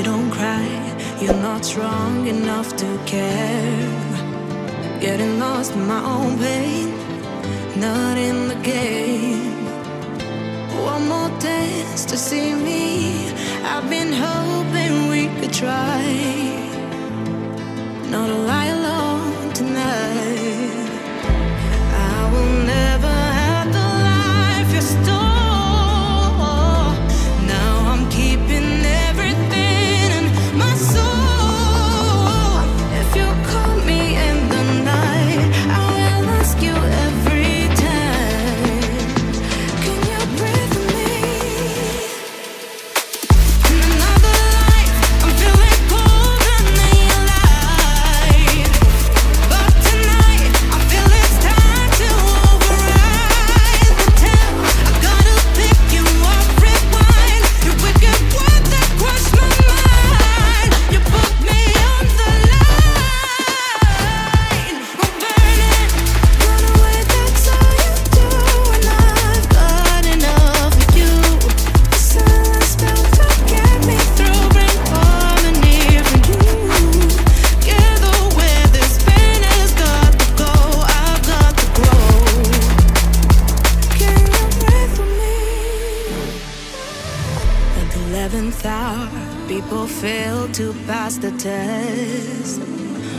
you don't cry. You're not strong enough to care. Getting lost in my own pain, not in the game. One more dance to see me. I've been hoping we could try not to lie alone tonight. I will never have the life you stole. Now I'm keeping everything in my soul. If you call me in the night, I will ask you every time, can you breathe with me? In another life, I'm feeling colder than your light. But tonight, I feel it's time to override the tale. I gotta pick you up, rewind. Your wicked words that crush my mind. You put me on the line. I'm burning, run away, that's all you do. And I've got enough of you. The silence spell to get me through, bring harmony for you. Together where this pain has got to go, I've got to grow. Can you breathe with me? At the 11th hour, people fail to pass the test,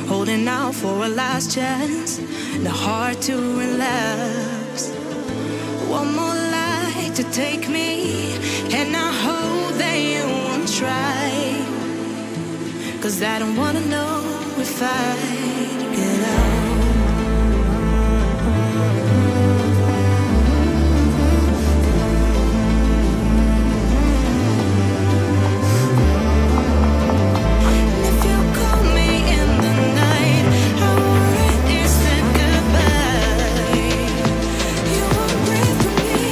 holding out for a last chance, the heart to relapse. One more light to take me, and I hope that you won't try, 'cause I don't wanna know if I get out. If you call me in the night, I want it said goodbye. You won't breathe with me.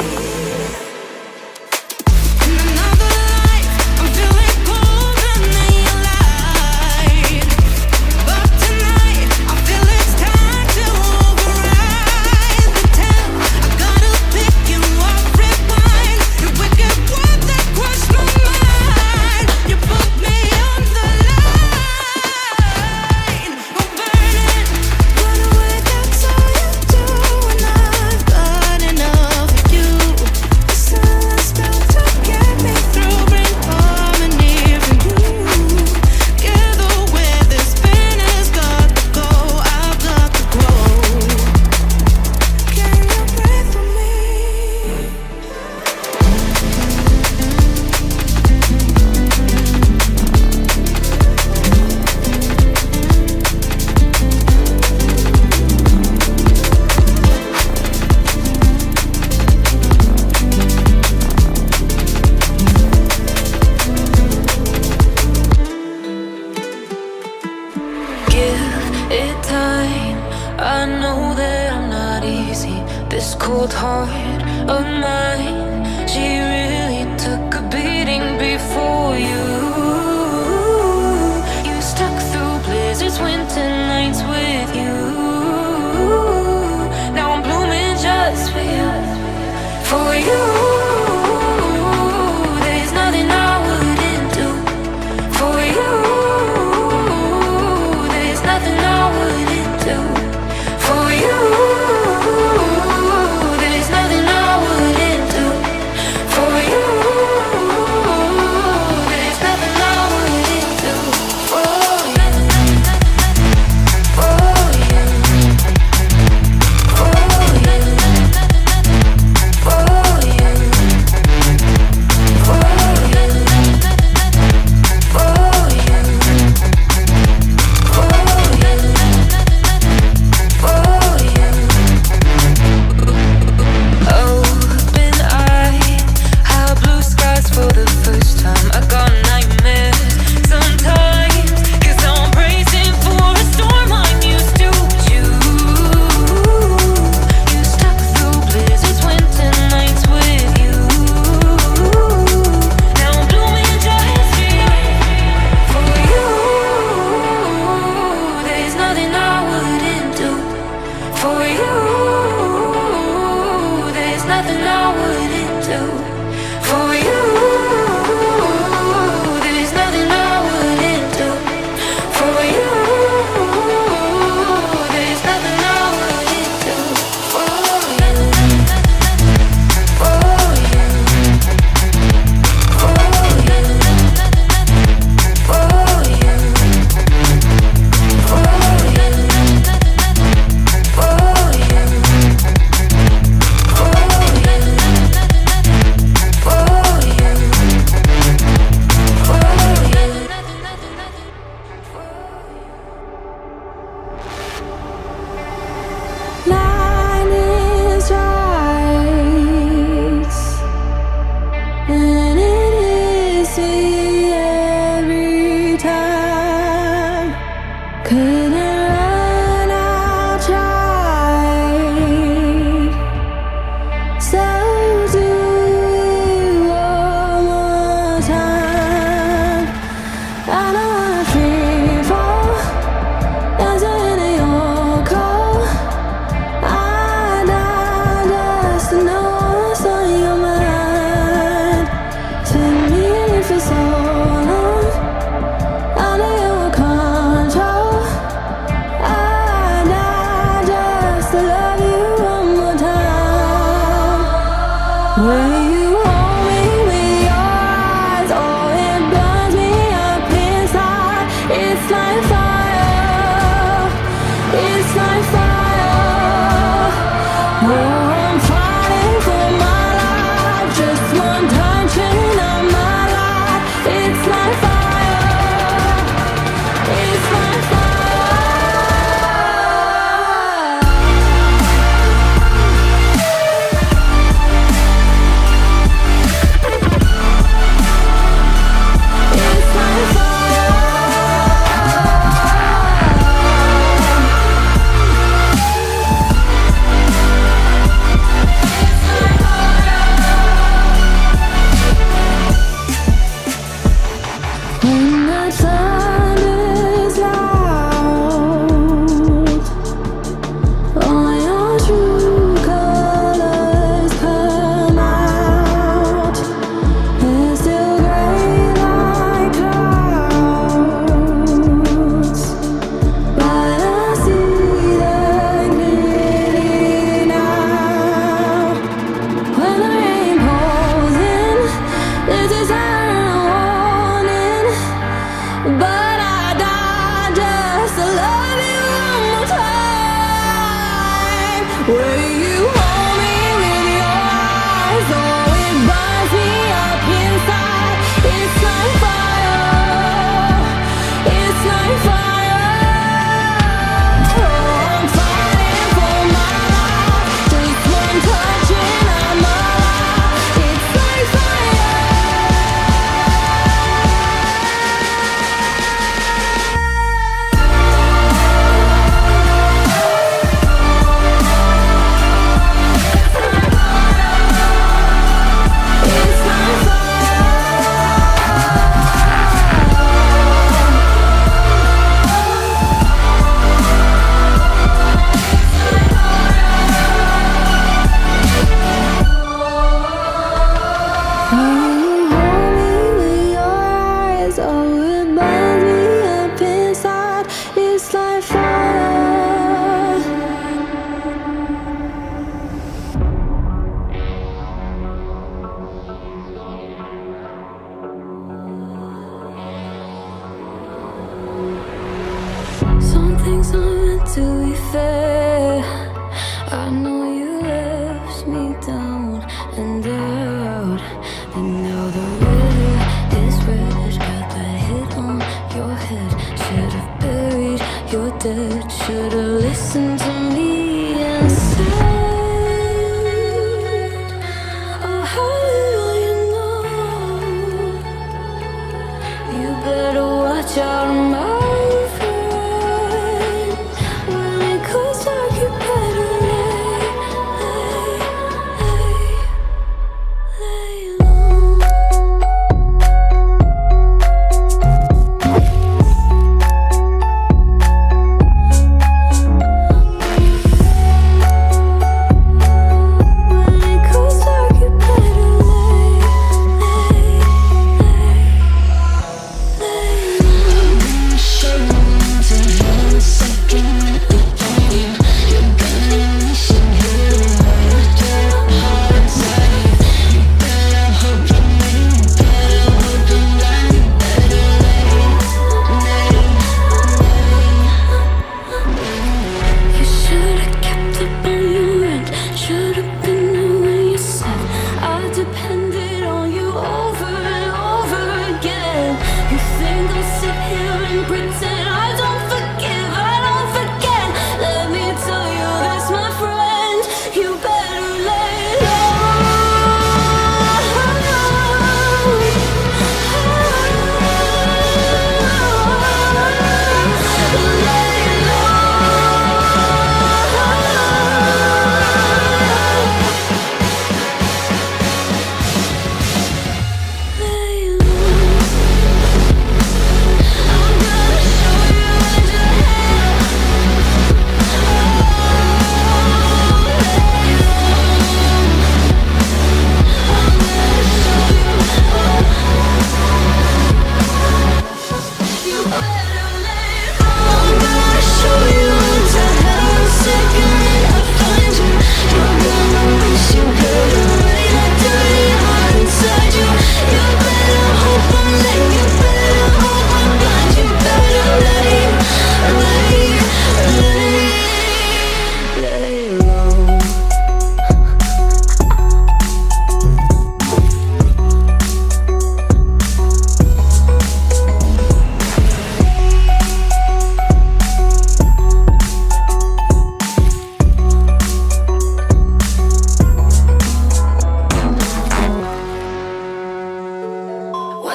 In another life, I'm feeling colder than your light. But tonight, I feel it's time to override the tale. I gotta pick you up, rewind. Your wicked words that crush my mind. You put me on the line. I'm burning, run away, that's all you do. And I've got enough of you. The silence spell to get me through, bring harmony for you. Together where this pain has got to go, I've got to grow. Can you breathe with me? Give it time. I know that I'm not easy. This cold heart of mine, she really took a beating before you. You stuck through blizzards, winter nights with you. Now I'm blooming just for you, for you. There's nothing I wouldn't do for you. There's nothing I wouldn't do for you. There's nothing I wouldn't do for you. There's nothing I wouldn't do for you. For you. For you. For you. For you. For you. Open eye, how blue skies for the first time. I got nightmares sometimes, 'cause I'm bracing for a storm I'm used to. You stuck through blizzards, winter nights with you. Now I'm blooming just for you. There's nothing I wouldn't do for you. There's nothing I wouldn't do for you. There's nothing I When you hold me with your eyes, oh, it burns me up inside. It's like fire, it's like fire. Oh, I'm fighting for my life, just one touch and I'm alive. It's like fire, it's like fire. When the thunder's loud, all your true colors come out. They're still gray like clouds, but I see them clearly now. When the rain pours in, there's a siren warning. But I died just to love you one more time. Will you hold me with your eyes? Oh, it burns me up inside. It's like fire, it's like fire. Oh, I'm fighting for my life, just one touch and I'm alive. It's like fire. It's like when you hold me with your eyes, oh, it burns me up inside. It's like fire. Some things aren't meant to be fair. I know you left me down and out, and now the river is red. Got that hit on your head. Should've buried your dead. Should've listened to me and said, oh, how little you know. You better watch out, my friend. When it goes dark, you better lay low.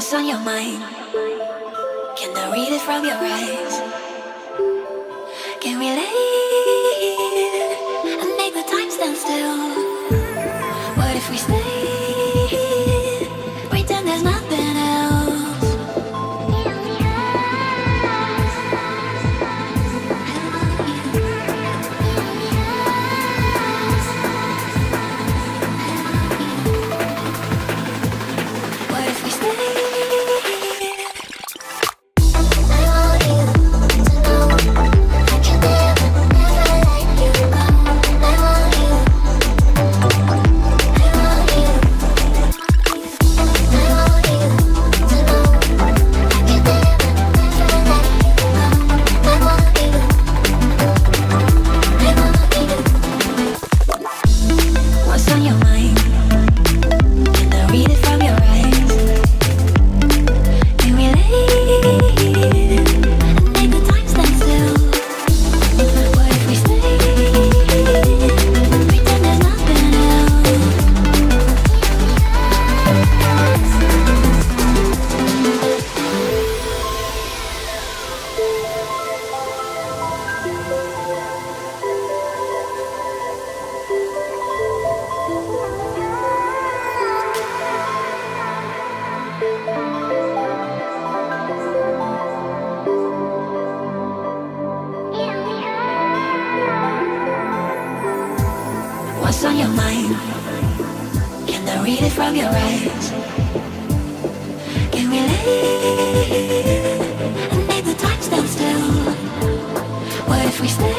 What's on your mind? Can I read it from your eyes? Can we lay and make the time stand still? What if we stay? Pretend there's nothing else. What if we stay? What's on your mind? Can I read it from your eyes? Can we lay and make the time stand still? What if we stay? Pretend there's nothing else. What's on your mind? Can I read it from your eyes? Can we lay and make the time stand still? What if we stay?